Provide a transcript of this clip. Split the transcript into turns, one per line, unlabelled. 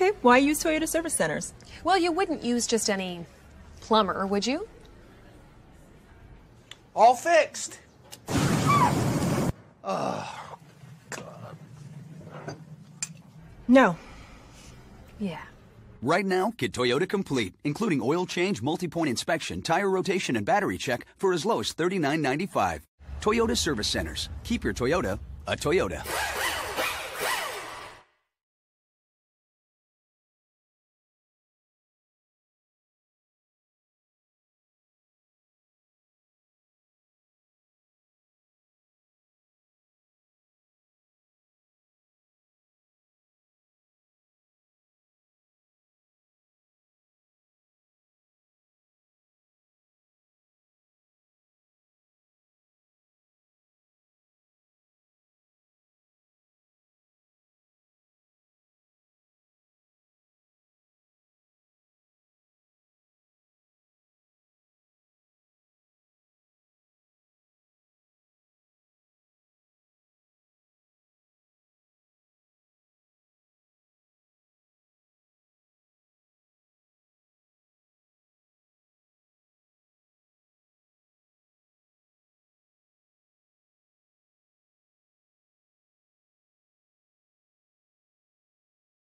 Okay, why use Toyota service centers?
Well, you wouldn't use just any plumber, would you?
All fixed.
No.
Yeah.
Right now, get Toyota Complete, including oil change, multi-point inspection, tire rotation, and battery check for as low as $39.95. Toyota Service Centers. Keep your Toyota a Toyota.